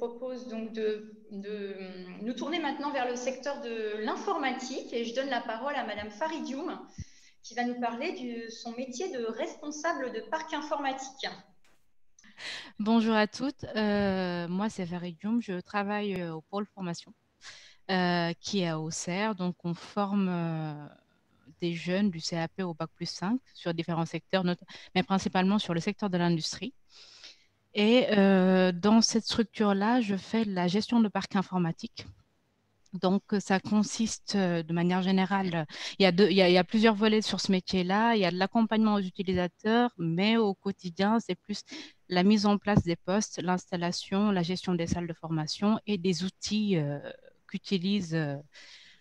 propose donc de nous tourner maintenant vers le secteur de l'informatique et je donne la parole à Madame Faridioum qui va nous parler de son métier de responsable de parc informatique. Bonjour à toutes, moi c'est Farid Dioum, je travaille au pôle formation qui est à Auxerre. Donc on forme des jeunes du CAP au bac+5 sur différents secteurs, mais principalement sur le secteur de l'industrie. Et dans cette structure-là, je fais la gestion de parc informatique. Donc, ça consiste de manière générale, il y a plusieurs volets sur ce métier-là. Il y a de l'accompagnement aux utilisateurs, mais au quotidien, c'est plus la mise en place des postes, l'installation, la gestion des salles de formation et des outils qu'utilisent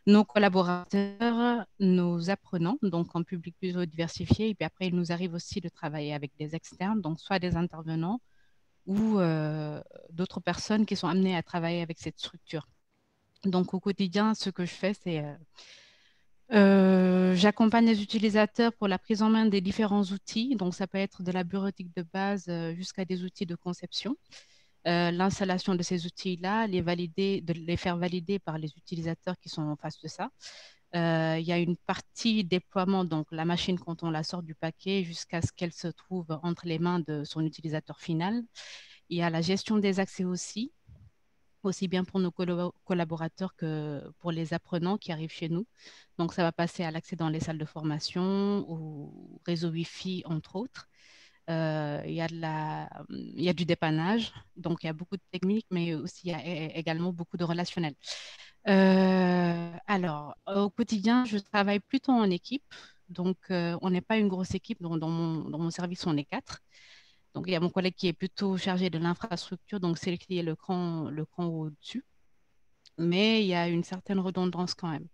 nos collaborateurs, nos apprenants, donc en public plutôt diversifié. Et puis après, il nous arrive aussi de travailler avec des externes, donc soit des intervenants ou d'autres personnes qui sont amenées à travailler avec cette structure. Donc, au quotidien, ce que je fais, c'est j'accompagne les utilisateurs pour la prise en main des différents outils. Donc, ça peut être de la bureautique de base jusqu'à des outils de conception. L'installation de ces outils-là, de les faire valider par les utilisateurs qui sont en face de ça. Il y a une partie déploiement, donc la machine quand on la sort du paquet jusqu'à ce qu'elle se trouve entre les mains de son utilisateur final. Il y a la gestion des accès aussi bien pour nos collaborateurs que pour les apprenants qui arrivent chez nous. Donc, ça va passer à l'accès dans les salles de formation, au réseau Wi-Fi, entre autres. Il y a du dépannage, donc il y a beaucoup de techniques, mais aussi il y a également beaucoup de relationnel. Alors, au quotidien, je travaille plutôt en équipe. Donc, on n'est pas une grosse équipe. Dans mon service, on est 4. Donc, il y a mon collègue qui est plutôt chargé de l'infrastructure, donc c'est lui qui est le cran au-dessus. Mais il y a une certaine redondance quand même.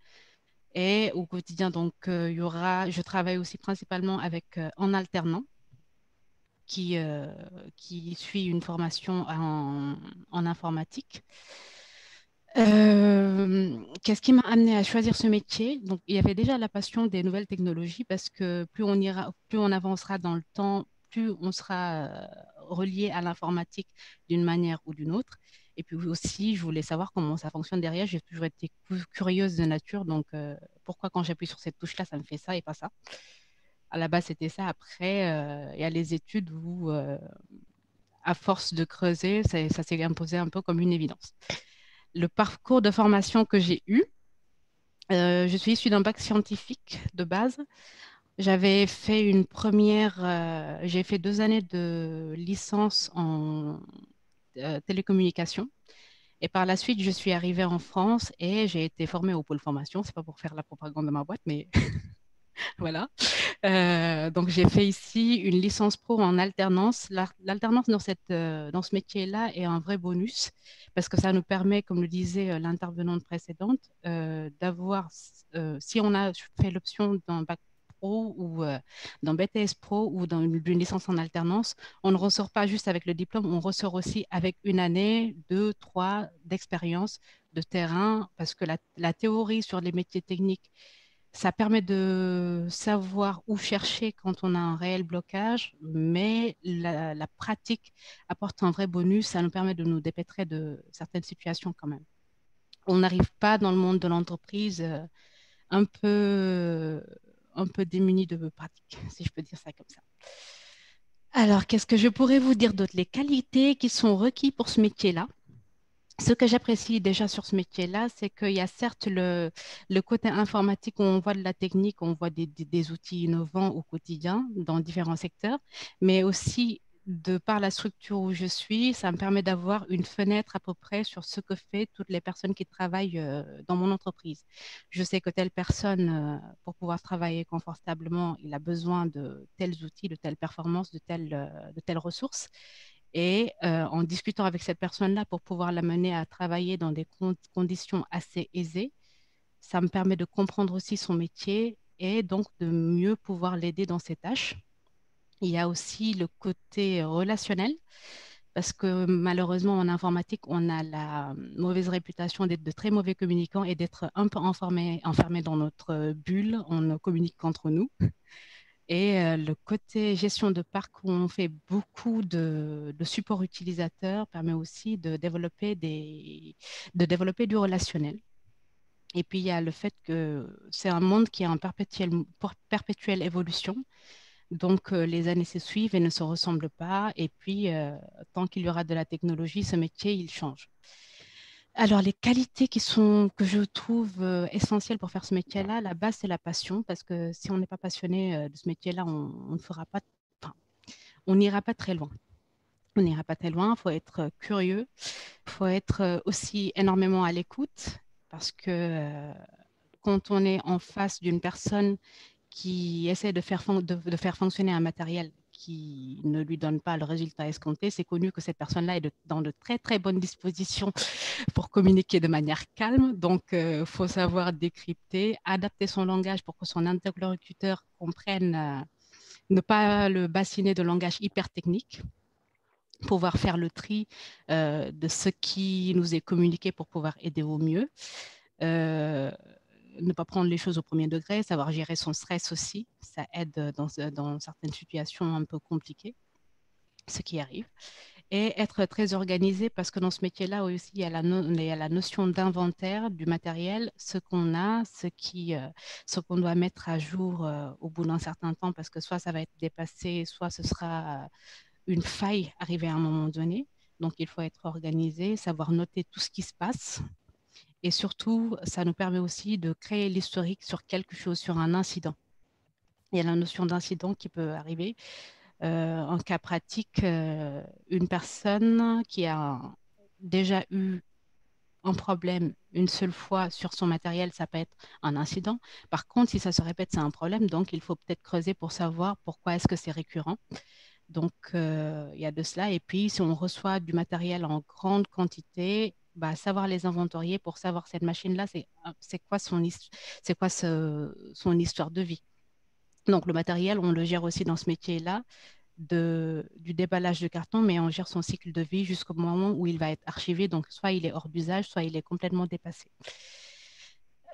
Et au quotidien, donc, je travaille aussi principalement avec, en alternant, qui, euh, qui suit une formation en informatique. Qu'est-ce qui m'a amené à choisir ce métier? Donc, il y avait déjà la passion des nouvelles technologies parce que plus on avancera dans le temps, plus on sera relié à l'informatique d'une manière ou d'une autre. Et puis aussi, je voulais savoir comment ça fonctionne derrière. J'ai toujours été curieuse de nature. Donc, pourquoi quand j'appuie sur cette touche-là, ça me fait ça et pas ça? À la base, c'était ça. Après, il y a les études où, à force de creuser, ça s'est imposé un peu comme une évidence. Le parcours de formation que j'ai eu, je suis issue d'un bac scientifique de base. J'avais fait j'ai fait 2 années de licence en télécommunication. Et par la suite, je suis arrivée en France et j'ai été formée au pôle formation. C'est pas pour faire la propagande de ma boîte, mais voilà. Donc, j'ai fait ici une licence pro en alternance. L'alternance dans ce métier-là est un vrai bonus parce que ça nous permet, comme le disait l'intervenante précédente, si on a fait l'option d'un bac pro ou d'un BTS pro ou d'une licence en alternance, on ne ressort pas juste avec le diplôme, on ressort aussi avec 1 année, 2, 3 d'expérience de terrain parce que la théorie sur les métiers techniques, ça permet de savoir où chercher quand on a un réel blocage, mais la pratique apporte un vrai bonus. Ça nous permet de nous dépêtrer de certaines situations quand même. On n'arrive pas dans le monde de l'entreprise un peu, un peu démuni de pratique, si je peux dire ça comme ça. Alors, qu'est-ce que je pourrais vous dire d'autre? Les qualités qui sont requises pour ce métier-là. Ce que j'apprécie déjà sur ce métier-là, c'est qu'il y a certes le côté informatique où on voit de la technique, on voit des outils innovants au quotidien dans différents secteurs, mais aussi de par la structure où je suis, ça me permet d'avoir une fenêtre à peu près sur ce que fait toutes les personnes qui travaillent dans mon entreprise. Je sais que telle personne, pour pouvoir travailler confortablement, il a besoin de tels outils, de telles performances, de telles ressources. Et en discutant avec cette personne-là pour pouvoir l'amener à travailler dans des conditions assez aisées, ça me permet de comprendre aussi son métier et donc de mieux pouvoir l'aider dans ses tâches. Il y a aussi le côté relationnel, parce que malheureusement en informatique, on a la mauvaise réputation d'être de très mauvais communicants et d'être un peu enfermé dans notre bulle, on ne communique qu'entre nous. Et le côté gestion de parc, où on fait beaucoup de support utilisateur, permet aussi de développer du relationnel. Et puis, il y a le fait que c'est un monde qui est en perpétuelle évolution. Donc, les années se suivent et ne se ressemblent pas. Et puis, tant qu'il y aura de la technologie, ce métier, il change. Alors, les qualités que je trouve essentielles pour faire ce métier-là, la base, c'est la passion, parce que si on n'est pas passionné de ce métier-là, on ne fera pas, enfin, on n'ira pas très loin. On n'ira pas très loin, il faut être curieux, il faut être aussi énormément à l'écoute, parce que quand on est en face d'une personne qui essaie de faire fonctionner un matériel qui ne lui donne pas le résultat escompté, c'est connu que cette personne-là est dans de très, très bonnes dispositions pour communiquer de manière calme. Donc, il faut savoir décrypter, adapter son langage pour que son interlocuteur comprenne, ne pas le bassiner de langage hyper technique, pouvoir faire le tri de ce qui nous est communiqué pour pouvoir aider au mieux. Ne pas prendre les choses au premier degré, savoir gérer son stress aussi, ça aide dans certaines situations un peu compliquées, ce qui arrive. Et être très organisé parce que dans ce métier-là aussi, il y a la notion d'inventaire du matériel, ce qu'on a, ce qu'on doit mettre à jour au bout d'un certain temps parce que soit ça va être dépassé, soit ce sera une faille arrivée à un moment donné. Donc, il faut être organisé, savoir noter tout ce qui se passe. Et surtout, ça nous permet aussi de créer l'historique sur quelque chose, sur un incident. Il y a la notion d'incident qui peut arriver. En cas pratique, une personne qui a déjà eu un problème une seule fois sur son matériel, ça peut être un incident. Par contre, si ça se répète, c'est un problème. Donc, il faut peut-être creuser pour savoir pourquoi est-ce que c'est récurrent. Donc, il y a de cela. Et puis, si on reçoit du matériel en grande quantité, bah, savoir les inventorier pour savoir cette machine-là, c'est quoi son histoire de vie. Donc, le matériel, on le gère aussi dans ce métier-là, du déballage de carton, mais on gère son cycle de vie jusqu'au moment où il va être archivé. Donc, soit il est hors d'usage, soit il est complètement dépassé.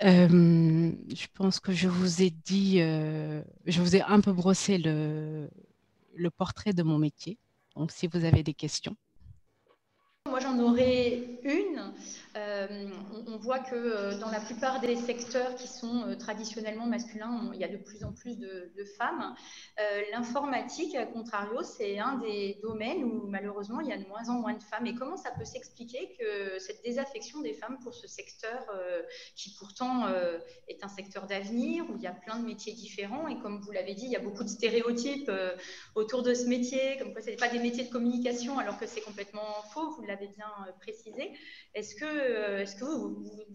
Je pense que je vous ai dit, je vous ai un peu brossé le portrait de mon métier. Donc, si vous avez des questions. Moi, j'en aurais une. On voit que dans la plupart des secteurs qui sont traditionnellement masculins, il y a de plus en plus de femmes. L'informatique, à contrario, c'est un des domaines où malheureusement il y a de moins en moins de femmes. Et comment ça peut s'expliquer que cette désaffection des femmes pour ce secteur qui pourtant est un secteur d'avenir, où il y a plein de métiers différents et comme vous l'avez dit, il y a beaucoup de stéréotypes autour de ce métier, comme quoi ce n'est pas des métiers de communication alors que c'est complètement faux, vous l'avez bien précisé. Est-ce que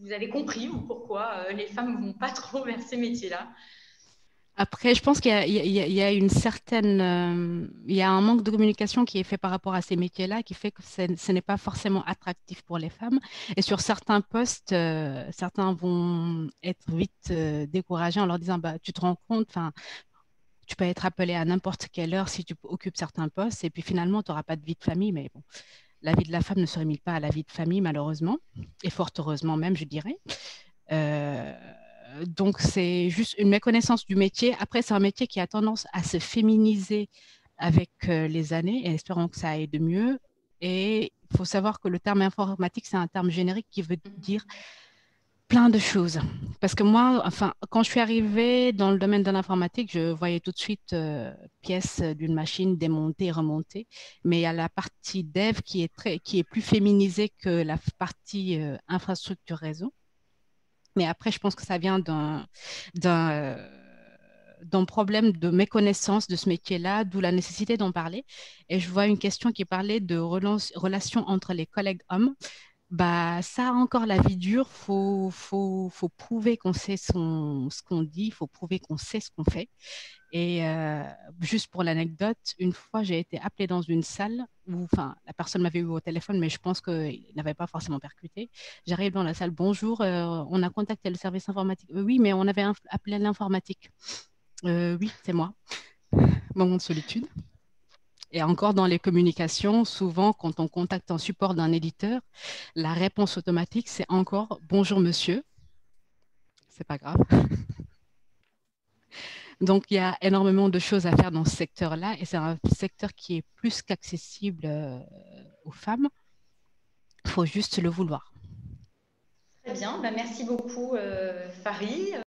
vous avez compris pourquoi les femmes ne vont pas trop vers ces métiers-là? Après, je pense qu'il y a une certaine, il y a un manque de communication qui est fait par rapport à ces métiers-là, qui fait que ce n'est pas forcément attractif pour les femmes. Et sur certains postes, certains vont être vite découragés en leur disant, bah, tu te rends compte, enfin, tu peux être appelé à n'importe quelle heure si tu occupes certains postes, et puis finalement, tu n'auras pas de vie de famille. Mais bon, la vie de la femme ne se limite pas à la vie de famille, malheureusement, et fort heureusement même, je dirais. Euh, donc, c'est juste une méconnaissance du métier. Après, c'est un métier qui a tendance à se féminiser avec les années, et espérons que ça aille de mieux. Et il faut savoir que le terme informatique, c'est un terme générique qui veut dire plein de choses. Parce que moi, enfin, quand je suis arrivée dans le domaine de l'informatique, je voyais tout de suite pièces d'une machine démontée, remontée. Mais il y a la partie dev qui est plus féminisée que la partie infrastructure réseau. Mais après, je pense que ça vient d'un, euh, d'un problème de méconnaissance de ce métier-là, d'où la nécessité d'en parler. Et je vois une question qui parlait de relations entre les collègues hommes. Bah, ça a encore la vie dure. Faut prouver qu'on sait ce qu'on dit. Il faut prouver qu'on sait ce qu'on fait. Et juste pour l'anecdote, une fois, j'ai été appelée dans une salle où, enfin, la personne m'avait eu au téléphone, mais je pense qu'il n'avait pas forcément percuté. J'arrive dans la salle, bonjour, on a contacté le service informatique. Oui, mais on avait appelé l'informatique. Oui, c'est moi. Moment de solitude. Et encore dans les communications, souvent, quand on contacte un support d'un éditeur, la réponse automatique, c'est encore bonjour monsieur. C'est pas grave. Donc, il y a énormément de choses à faire dans ce secteur-là et c'est un secteur qui est plus qu'accessible aux femmes. Il faut juste le vouloir. Très bien, bah, merci beaucoup Farid.